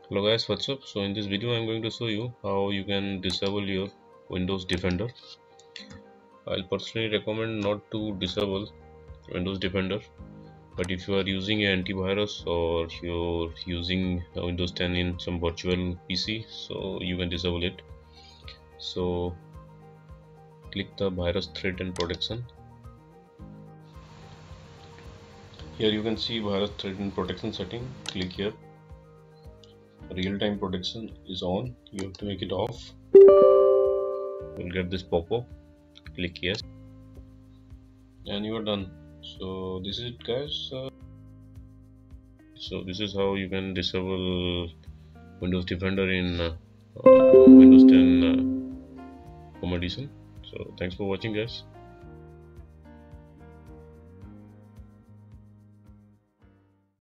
Hello guys, what's up? So in this video I'm going to show you how you can disable your Windows Defender. I'll personally recommend not to disable Windows Defender, but if you are using an antivirus or you're using Windows 10 in some virtual PC, so you can disable it. So click the virus threat and protection. Here you can see virus threat and protection setting. Click here. Real-time protection is on. You have to make it off. You'll get this pop-up. Click yes, and you are done. So this is it, guys. So this is how you can disable Windows Defender in Windows 10 Home Edition. So thanks for watching, guys.